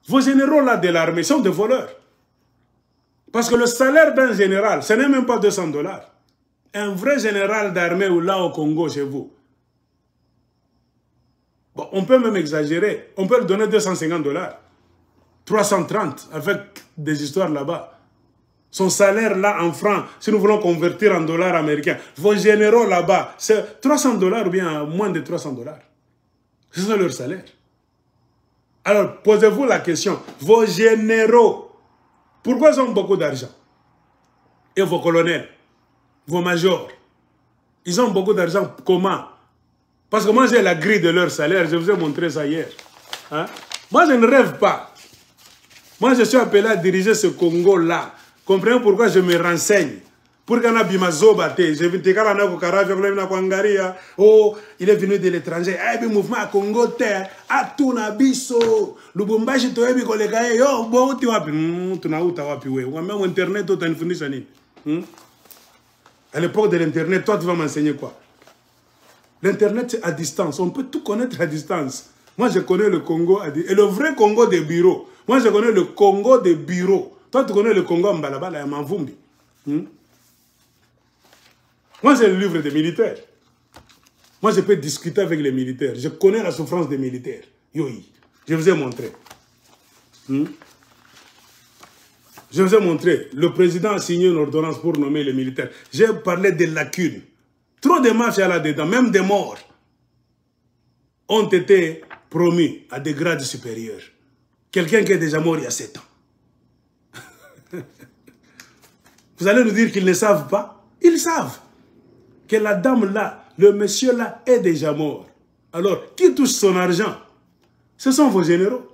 Vos généraux là de l'armée sont des voleurs. Parce que le salaire d'un général, ce n'est même pas 200 $. Un vrai général d'armée ou là au Congo chez vous, bon, on peut même exagérer. On peut lui donner 250 $. 330 avec des histoires là-bas. Son salaire là en francs, si nous voulons convertir en dollars américains, vos généraux là-bas, c'est 300 $ ou bien moins de 300 $. C'est ça leur salaire. Alors, posez-vous la question, vos généraux, pourquoi ils ont beaucoup d'argent? Et vos colonels, vos majors, ils ont beaucoup d'argent, comment? Parce que moi j'ai la grille de leur salaire, je vous ai montré ça hier. Hein? Moi je ne rêve pas. Moi je suis appelé à diriger ce Congo-là. Comprenez pourquoi je me renseigne. Pour qu'on ait bimazoba, oh, il est venu de l'étranger. Eh, mouvement à Congo, Atuna Biso, Lubumbashi, Toebi, Kolekaye, yo, bon, tu vas, tu n'as où, tu vas, puis, même Internet, tu as une fourniture. À l'époque de l'Internet, toi, tu vas m'enseigner quoi? L'Internet, c'est à distance. On peut tout connaître à distance. Moi, je connais le Congo à distance. Et le vrai Congo des bureaux. Moi, je connais le Congo des bureaux. Toi, tu connais le Congo en Balabala et en Mavumbi. Moi, c'est le livre des militaires. Moi, je peux discuter avec les militaires. Je connais la souffrance des militaires. Yoï. Je vous ai montré. Je vous ai montré. Le président a signé une ordonnance pour nommer les militaires. J'ai parlé des lacunes. Trop de mafias là-dedans, même des morts, ont été promis à des grades supérieurs. Quelqu'un qui est déjà mort il y a 7 ans. Vous allez nous dire qu'ils ne savent pas? Ils savent que la dame là, le monsieur là est déjà mort. Alors, qui touche son argent? Ce sont vos généraux.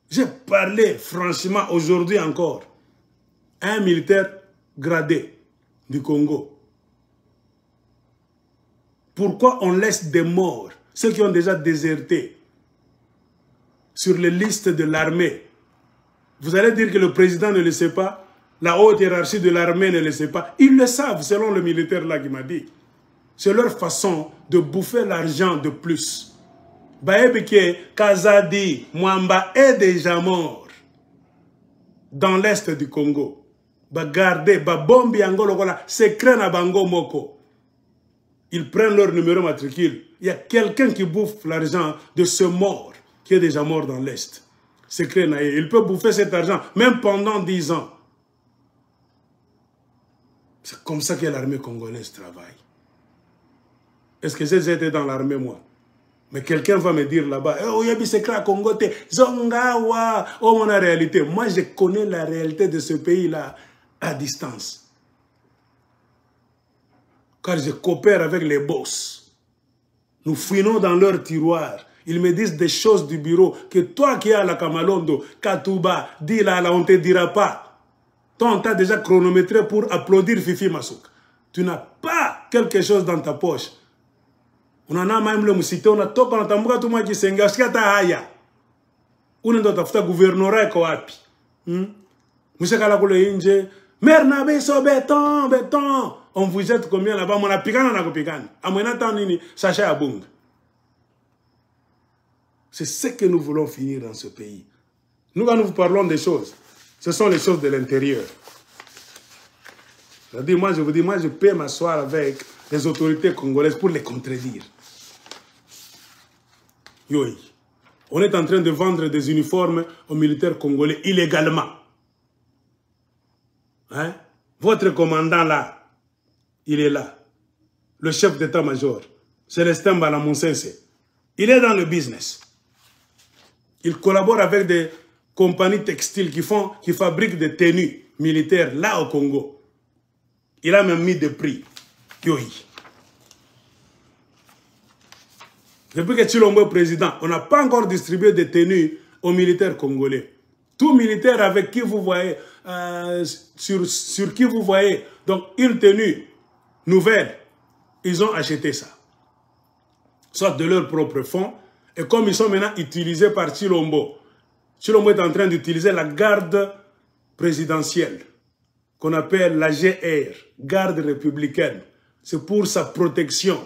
J'ai parlé franchement aujourd'hui encore à un militaire gradé du Congo. Pourquoi on laisse des morts, ceux qui ont déjà déserté, sur les listes de l'armée? Vous allez dire que le président ne le sait pas? La haute hiérarchie de l'armée ne le sait pas? Ils le savent, selon le militaire là qui m'a dit. C'est leur façon de bouffer l'argent de plus. Baebeke, Kazadi, Mwamba est déjà mort dans l'est du Congo. Bagardé, Babombi Angolokola, secret na Bango Moko. Ils prennent leur numéro matricule. Il y a quelqu'un qui bouffe l'argent de ce mort qui est déjà mort dans l'Est. Secret naïe. Il peut bouffer cet argent même pendant 10 ans. C'est comme ça que l'armée congolaise travaille. Est-ce que j'ai été dans l'armée, moi? Mais quelqu'un va me dire là-bas, oh, il y a des secrets à Congo, Zongawa. Oh, mon réalité. Moi, je connais la réalité de ce pays-là à distance. Car je coopère avec les boss. Nous fouinons dans leurs tiroirs. Ils me disent des choses du bureau que toi qui es à la Kamalondo, Katouba, dis là, on ne te dira pas. Toi, on t'a déjà chronométré pour applaudir Fifi Masouk. Tu n'as pas quelque chose dans ta poche. On en a même le moussité, on a tout, on a tambuka tout moi qui s'engage, ce qu'il y a haya. On est dans ta gouvernorat et api. Monsieur Kalakoule Inje, Mernabe so béton, béton. On vous jette combien là-bas? On a piqué, on a piqué. À mon attendant, Sacha Abung. C'est ce que nous voulons finir dans ce pays. Nous, quand nous vous parlons des choses, ce sont les choses de l'intérieur. Moi, je vous dis, moi, je peux m'asseoir avec les autorités congolaises pour les contredire. Yoï. On est en train de vendre des uniformes aux militaires congolais illégalement. Hein? Votre commandant là, il est là. Le chef d'état-major, Célestin Balamonsense. Il est dans le business. Il collabore avec des compagnies textiles qui fabriquent des tenues militaires là au Congo. Il a même mis des prix. Yoï. Depuis que Tshilombo est président, on n'a pas encore distribué des tenues aux militaires congolais. Tout militaire avec qui vous voyez, sur qui vous voyez, donc une tenue nouvelle, ils ont acheté ça. Soit de leur propre fonds, et comme ils sont maintenant utilisés par Tshilombo, Tshilombo est en train d'utiliser la garde présidentielle, qu'on appelle la GR, garde républicaine. C'est pour sa protection,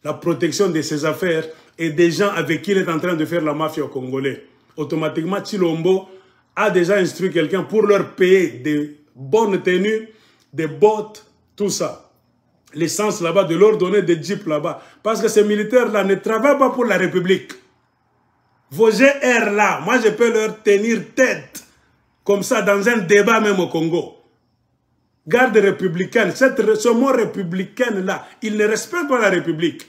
la protection de ses affaires et des gens avec qui il est en train de faire la mafia congolaise. automatiquement, Tshilombo a déjà instruit quelqu'un pour leur payer des bonnes tenues, des bottes, tout ça. L'essence là-bas, de leur donner des jeeps là-bas. Parce que ces militaires-là ne travaillent pas pour la République. Vos GR-là, moi je peux leur tenir tête, comme ça, dans un débat même au Congo. Garde républicaine, ce mot républicaine-là, il ne respecte pas la République.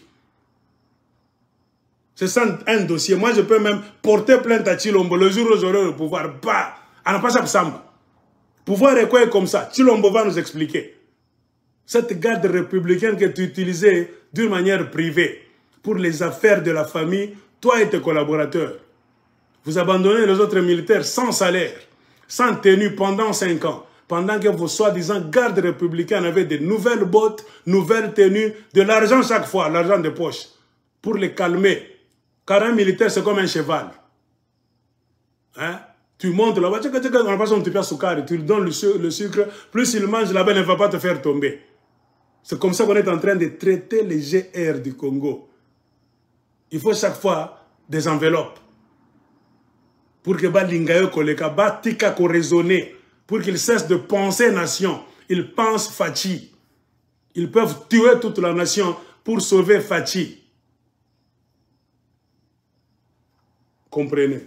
C'est ça un dossier. Moi, je peux même porter plainte à Tshilombo le jour où j'aurai le pouvoir. Bah, on n'a pas ça pour ça. Pouvoir est quoi comme ça? Tshilombo va nous expliquer. Cette garde républicaine que tu utilisais d'une manière privée pour les affaires de la famille, toi et tes collaborateurs, vous abandonnez les autres militaires sans salaire, sans tenue pendant 5 ans, pendant que vos soi-disant gardes républicains avaient de nouvelles bottes, nouvelles tenues, de l'argent chaque fois, l'argent de poche, pour les calmer. Car un militaire, c'est comme un cheval. Hein? Tu montes là-bas, on a pas son petit soukari, tu lui donnes le sucre, plus il mange là-bas, il ne va pas te faire tomber. C'est comme ça qu'on est en train de traiter les GR du Congo. Il faut chaque fois des enveloppes. Pour que Balingayo Koleka, Batika ko raisonner, pour qu'ils cessent de penser nation. Ils pensent Fachi. Ils peuvent tuer toute la nation pour sauver Fachi. Comprenez.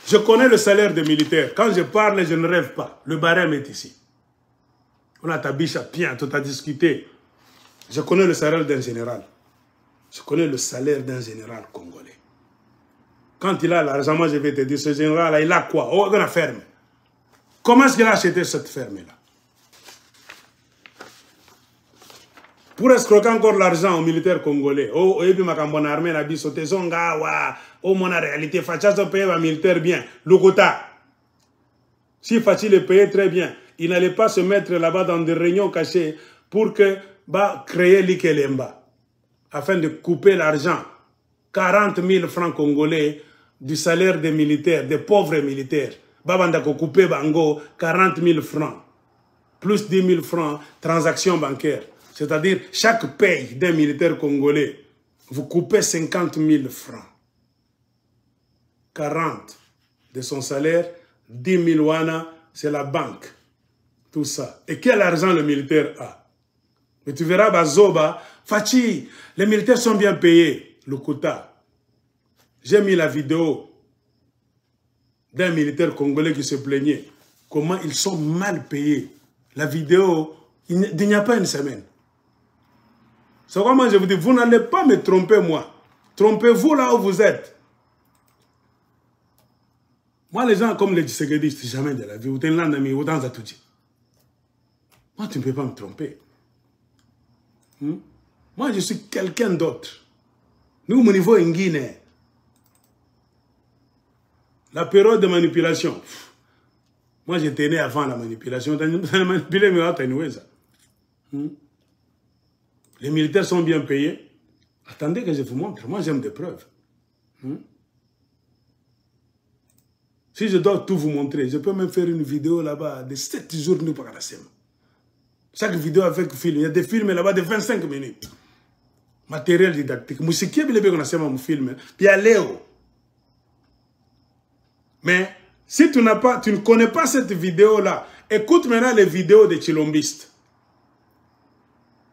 Je connais le salaire des militaires. Quand je parle, je ne rêve pas. Le barème est ici. On a ta biche à bien, tout à discuter. Je connais le salaire d'un général. Je connais le salaire d'un général congolais. Quand il a l'argent, moi je vais te dire, ce général-là, il a quoi? Oh, il a une ferme. Comment est-ce qu'il a acheté cette ferme-là? Pour escroquer encore l'argent aux militaires congolais. Oh, et puis ma cambone armée n'a dit sauter son gars, oh, mon réalité, Facha se paye un militaire bien. Lokota. Si Fachi le payait très bien, il n'allait pas se mettre là-bas dans des réunions cachées pour que, créer l'Ikelemba. Afin de couper l'argent. 40 000 francs congolais du salaire des militaires, des pauvres militaires. Babandako couper bango, 40 000 francs. Plus 10 000 francs, transactions bancaires. C'est-à-dire, chaque paye d'un militaire congolais, vous coupez 50 000 francs. 40 de son salaire, 10 000 wana, c'est la banque. Tout ça. Et quel argent le militaire a? Mais tu verras, Bazoba, Fachi, les militaires sont bien payés. Le quota. J'ai mis la vidéo d'un militaire congolais qui se plaignait. Comment ils sont mal payés. La vidéo, il n'y a pas une semaine. C'est comment je vous dis, vous n'allez pas me tromper moi. Trompez-vous là où vous êtes. Moi, les gens comme les Tshisekedi, jamais de la vie. Moi, tu ne peux pas me tromper. Moi, je suis quelqu'un d'autre. Nous, mon niveau est Guinée. La période de manipulation. Moi, j'étais né avant la manipulation. Les militaires sont bien payés. Attendez que je vous montre. Moi, j'aime des preuves. Si je dois tout vous montrer, je peux même faire une vidéo là-bas de 7 jours. Chaque vidéo avec film. Il y a des films là-bas de 25 minutes. Matériel didactique. Musique, il y a un film. Puis il y a Léo. Mais si tu ne connais pas cette vidéo-là, écoute maintenant les vidéos des chilombistes.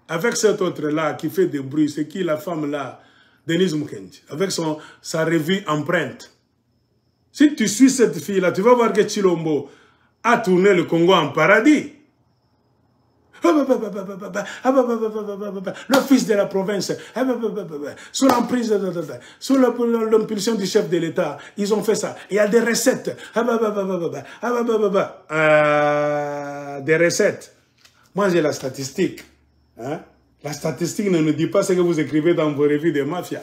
Avec cet autre-là qui fait des bruits, c'est qui la femme-là, Denise Mukendi, avec sa revue Empreinte. Si tu suis cette fille-là, tu vas voir que Tshilombo a tourné le Congo en paradis. Le fils de la province, sous l'emprise, sous l'impulsion du chef de l'État, ils ont fait ça. Il y a des recettes. Des recettes. Moi, j'ai la statistique. Hein? La statistique ne nous dit pas ce que vous écrivez dans vos revues de mafia.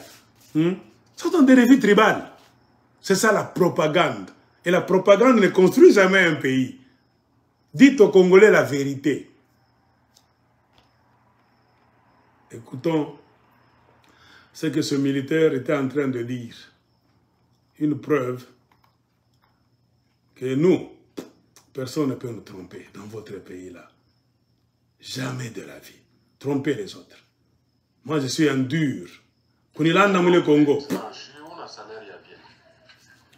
Ce sont des revues tribales. C'est ça la propagande. Et la propagande ne construit jamais un pays. Dites aux Congolais la vérité. Écoutons ce que ce militaire était en train de dire. Une preuve que nous, personne ne peut nous tromper dans votre pays-là. Jamais de la vie. Tromper les autres. Moi, je suis un dur. Kunilanda mule Congo.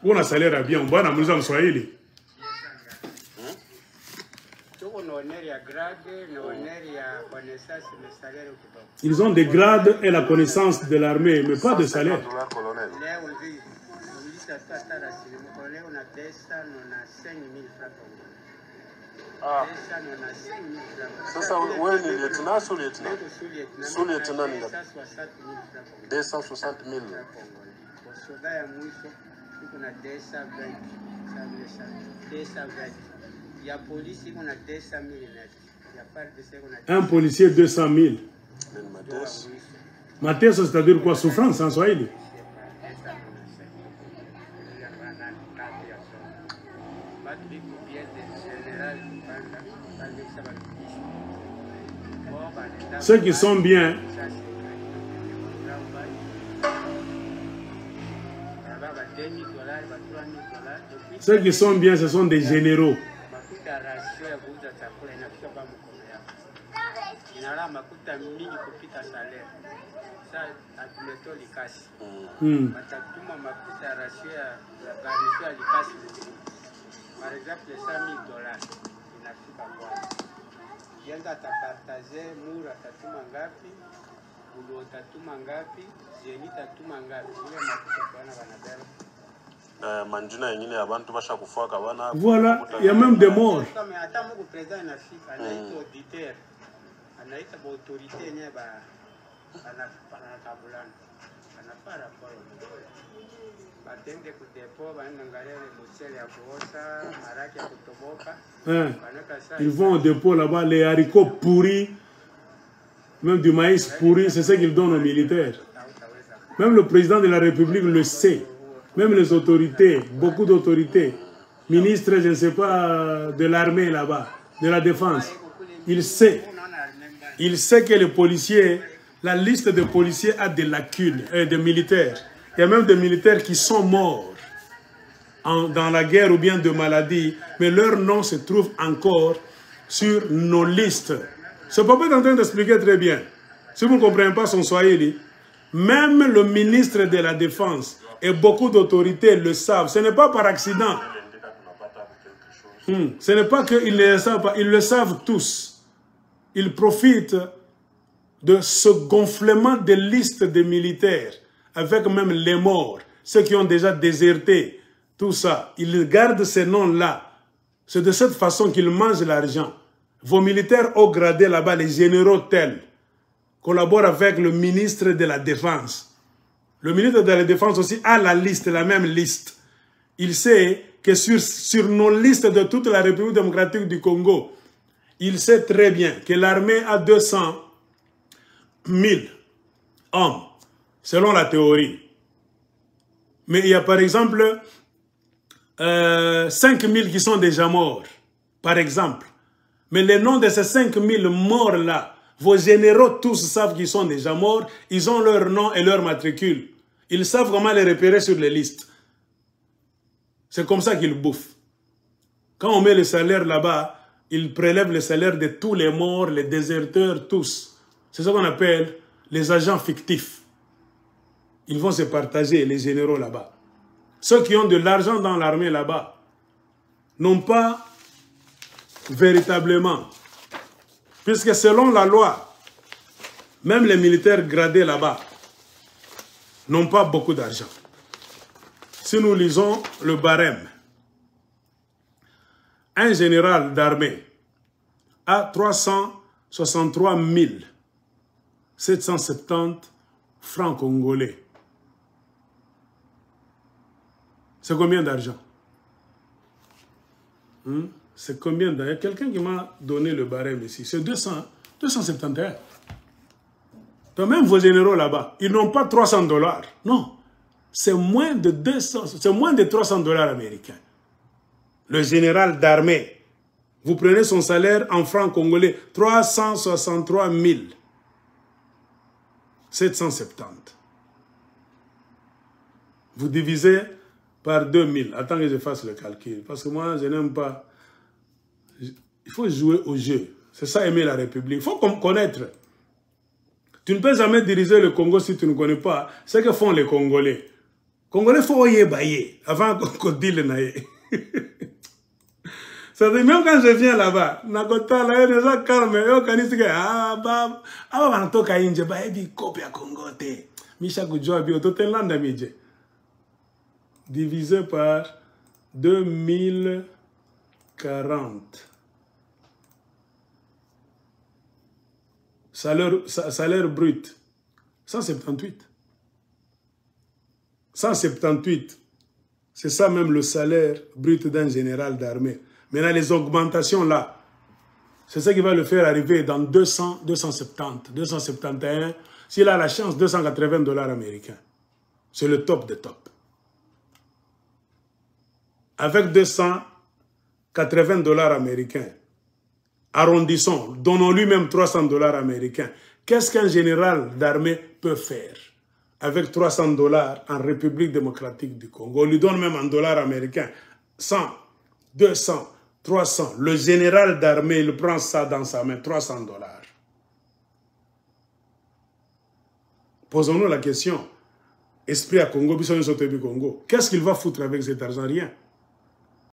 On a salaire à bien. On va dans le Swahili. Ils ont des grades et la connaissance de l'armée, mais pas de salaire. Ah. Sasa wewe ni lieutenant ou lieutenant? Sous-lieutenant ni 260 000. Un policier 200 000. Mateso, c'est-à-dire quoi? Souffrance en Swahili. Ceux qui sont bien, ce sont des généraux. Voilà, il y a même des morts. Ils vont au dépôt là-bas, les haricots pourris, même du maïs pourri, c'est ce qu'ils donnent aux militaires. Même le président de la République le sait. Même les autorités, beaucoup d'autorités, ministres, je ne sais pas, de l'armée là-bas, de la défense, il sait que les policiers, la liste des policiers a des lacunes, des militaires. Il y a même des militaires qui sont morts dans la guerre ou bien de maladie, mais leur nom se trouve encore sur nos listes. Ce papa est en train d'expliquer très bien. Si vous ne comprenez pas son Swahili, même le ministre de la Défense et beaucoup d'autorités le savent. Ce n'est pas par accident. Ce n'est pas qu'ils ne le savent pas. Ils le savent tous. Ils profitent de ce gonflement des listes des militaires, avec même les morts, ceux qui ont déjà déserté, tout ça. Ils gardent ces noms-là. C'est de cette façon qu'ils mangent l'argent. Vos militaires haut gradés là-bas, les généraux tels, collaborent avec le ministre de la Défense. Le ministre de la Défense aussi a la liste, la même liste. Il sait que sur nos listes de toute la République démocratique du Congo, il sait très bien que l'armée a 200 000 hommes, selon la théorie. Mais il y a par exemple 5 000 qui sont déjà morts, par exemple. Mais les noms de ces 5 000 morts-là, vos généraux tous savent qu'ils sont déjà morts, ils ont leur nom et leur matricule. Ils savent comment les repérer sur les listes. C'est comme ça qu'ils bouffent. Quand on met le salaire là-bas, ils prélèvent le salaire de tous les morts, les déserteurs, tous. C'est ce qu'on appelle les agents fictifs. Ils vont se partager, les généraux là-bas. Ceux qui ont de l'argent dans l'armée là-bas n'ont pas véritablement, puisque selon la loi, même les militaires gradés là-bas n'ont pas beaucoup d'argent. Si nous lisons le barème, un général d'armée a 363 770 francs congolais. C'est combien d'argent? C'est combien d'argent? Il y a quelqu'un qui m'a donné le barème ici. C'est 271. Donc même vos généraux là-bas, ils n'ont pas 300 $. Non. C'est moins de 200, c'est moins de 300 $ américains. Le général d'armée, vous prenez son salaire en francs congolais, 363 770. Vous divisez par 2000. Attends que je fasse le calcul. Parce que moi, je n'aime pas. Il faut jouer au jeu. C'est ça aimer la République. Il faut connaître. Tu ne peux jamais diriger le Congo si tu ne connais pas ce que font les Congolais. Congolais faut y bailler avant qu'on dise le naïe. C'est-à-dire, même quand je viens là-bas, Nakota, là, les gens calmes, divisé par 2040. Salaire brut, 178. 178. C'est ça même le salaire brut d'un général d'armée. Maintenant, les augmentations là, c'est ça qui va le faire arriver dans 200, 270, 271. S'il a la chance, 280 dollars américains. C'est le top des tops. Avec 280 dollars américains, arrondissons, donnons-lui même 300 dollars américains. Qu'est-ce qu'un général d'armée peut faire avec 300 dollars en République démocratique du Congo? On lui donne même en dollars américains 100, 200, 300. Le général d'armée, il prend ça dans sa main, 300 dollars. Posons-nous la question. Esprit à Congo, Congo. Qu'est-ce qu'il va foutre avec cet argent? Rien.